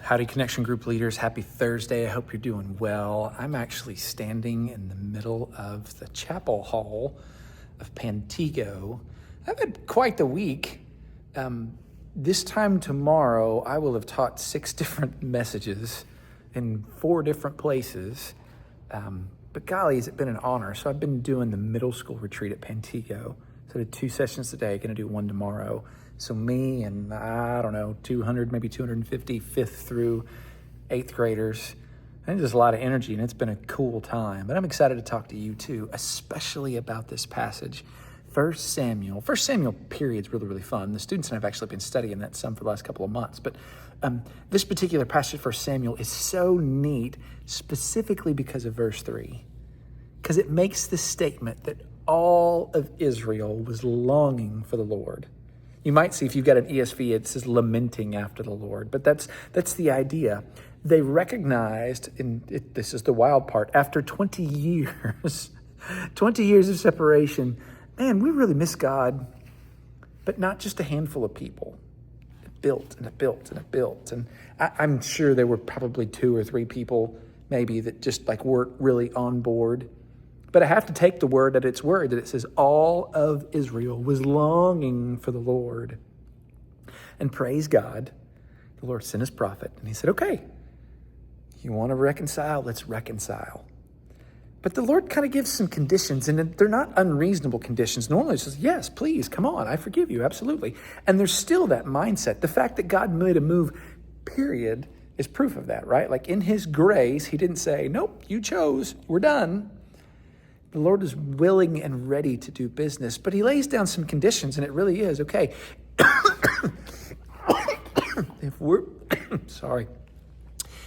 Howdy, Connection Group leaders. Happy Thursday. I hope you're doing well. I'm actually standing in the middle of the chapel hall of Pantego. I've had quite the week. This time tomorrow, I will have taught 6 different messages in 4 different places. But golly, has it been an honor. So I've been doing the middle school retreat at Pantego. So I did 2 sessions today, going to do 1 tomorrow. So me and, 200, maybe 250 5th through 8th graders. And there's a lot of energy, and it's been a cool time. But I'm excited to talk to you too, especially about this passage. 1 Samuel period is really, really fun. The students and I have actually been studying that some for the last couple of months. But this particular passage, 1 Samuel, is so neat, specifically because of verse 3. Because it makes the statement that all of Israel was longing for the Lord. You might see, if you've got an ESV, it says lamenting after the Lord. But that's the idea. They recognized, this is the wild part, after 20 years, 20 years of separation, man, we really miss God. But not just a handful of people. It built and it built and it built. And I'm sure there were probably 2 or 3 people maybe that just weren't really on board. But I have to take the word at its word, that it says all of Israel was longing for the Lord. And praise God, the Lord sent his prophet. And he said, okay, you want to reconcile? Let's reconcile. But the Lord kind of gives some conditions, and they're not unreasonable conditions. Normally he says, yes, please, come on, I forgive you, absolutely. And there's still that mindset. The fact that God made a move, period, is proof of that, right? Like in his grace, he didn't say, nope, you chose, we're done. The Lord is willing and ready to do business, but he lays down some conditions, and it really is, okay,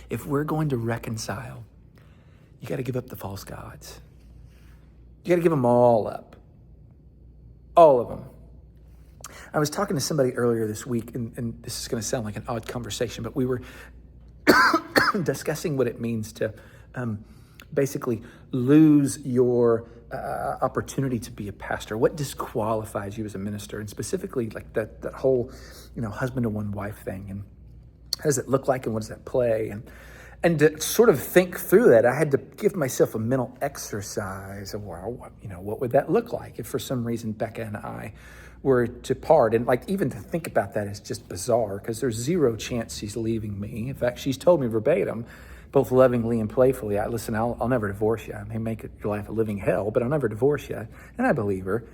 if we're going to reconcile, you got to give up the false gods. You got to give them all up. All of them. I was talking to somebody earlier this week, and this is going to sound like an odd conversation, but we were discussing what it means to basically lose your opportunity to be a pastor. What disqualifies you as a minister? And specifically like that whole, husband to one wife thing. And how does it look like, and what does that play? And to sort of think through that, I had to give myself a mental exercise of, what would that look like if for some reason Becca and I were to part? And even to think about that is just bizarre, because there's 0 chance she's leaving me. In fact, she's told me verbatim, both lovingly and playfully, I'll never divorce you. I may make your life a living hell, but I'll never divorce you. And I believe her.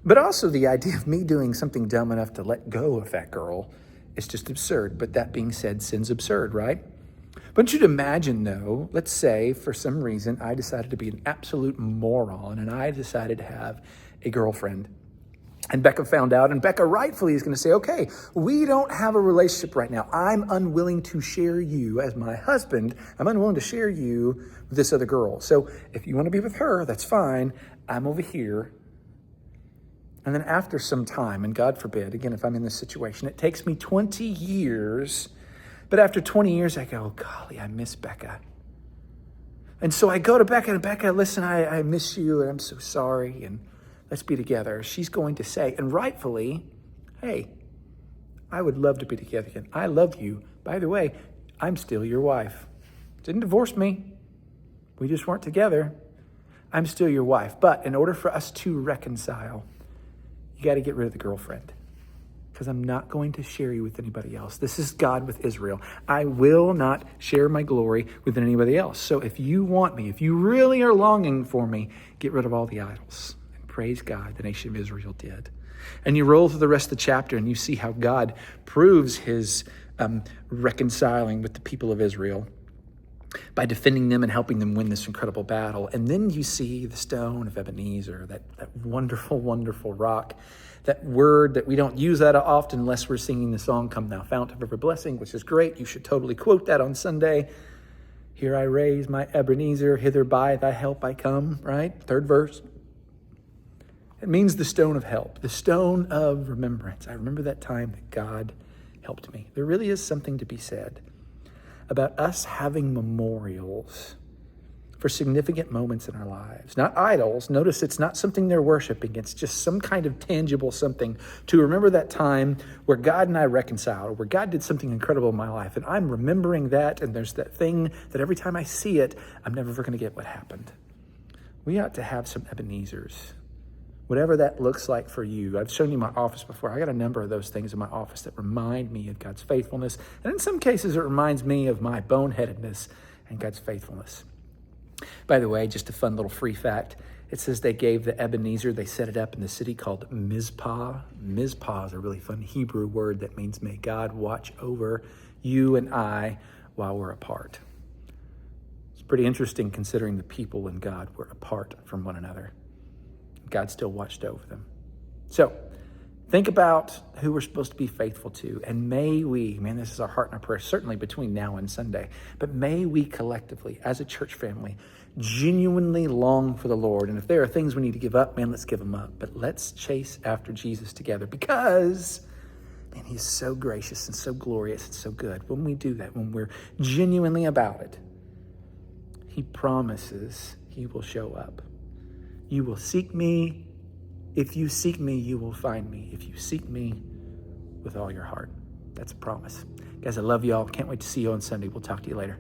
But also the idea of me doing something dumb enough to let go of that girl is just absurd. But that being said, sin's absurd, right? But you'd imagine, though, let's say for some reason I decided to be an absolute moron and I decided to have a girlfriend. And Becca found out, and Becca rightfully is going to say, okay, we don't have a relationship right now. I'm unwilling to share you as my husband. I'm unwilling to share you with this other girl. So if you want to be with her, that's fine. I'm over here. And then after some time, and God forbid, again, if I'm in this situation, it takes me 20 years. But after 20 years, I go, golly, I miss Becca. And so I go to Becca, and Becca, listen, I miss you, and I'm so sorry, and let's be together. She's going to say, and rightfully, hey, I would love to be together again. I love you. By the way, I'm still your wife. Didn't divorce me. We just weren't together. I'm still your wife. But in order for us to reconcile, you got to get rid of the girlfriend, because I'm not going to share you with anybody else. This is God with Israel. I will not share my glory with anybody else. So if you want me, if you really are longing for me, get rid of all the idols. Praise God, the nation of Israel did. And you roll through the rest of the chapter and you see how God proves his reconciling with the people of Israel by defending them and helping them win this incredible battle. And then you see the stone of Ebenezer, that wonderful, wonderful rock, that word that we don't use that often unless we're singing the song, Come Thou Fount of Every Blessing, which is great. You should totally quote that on Sunday. Here I raise my Ebenezer, hither by thy help I come, right? 3rd verse. It means the stone of help, the stone of remembrance. I remember that time that God helped me. There really is something to be said about us having memorials for significant moments in our lives. Not idols. Notice it's not something they're worshiping. It's just some kind of tangible something to remember that time where God and I reconciled, or where God did something incredible in my life. And I'm remembering that, and there's that thing that every time I see it, I'm never going to get what happened. We ought to have some Ebenezers. Whatever that looks like for you. I've shown you my office before. I got a number of those things in my office that remind me of God's faithfulness. And in some cases, it reminds me of my boneheadedness and God's faithfulness. By the way, just a fun little free fact. It says they gave the Ebenezer, they set it up in the city called Mizpah. Mizpah is a really fun Hebrew word that means may God watch over you and I while we're apart. It's pretty interesting considering the people and God were apart from one another. God still watched over them. So think about who we're supposed to be faithful to. And may we, this is our heart and our prayer, certainly between now and Sunday, but may we collectively, as a church family, genuinely long for the Lord. And if there are things we need to give up, let's give them up. But let's chase after Jesus together because, he's so gracious and so glorious and so good. When we do that, when we're genuinely about it, he promises he will show up. You will seek me. If you seek me, you will find me. If you seek me with all your heart. That's a promise. Guys, I love y'all. Can't wait to see you on Sunday. We'll talk to you later.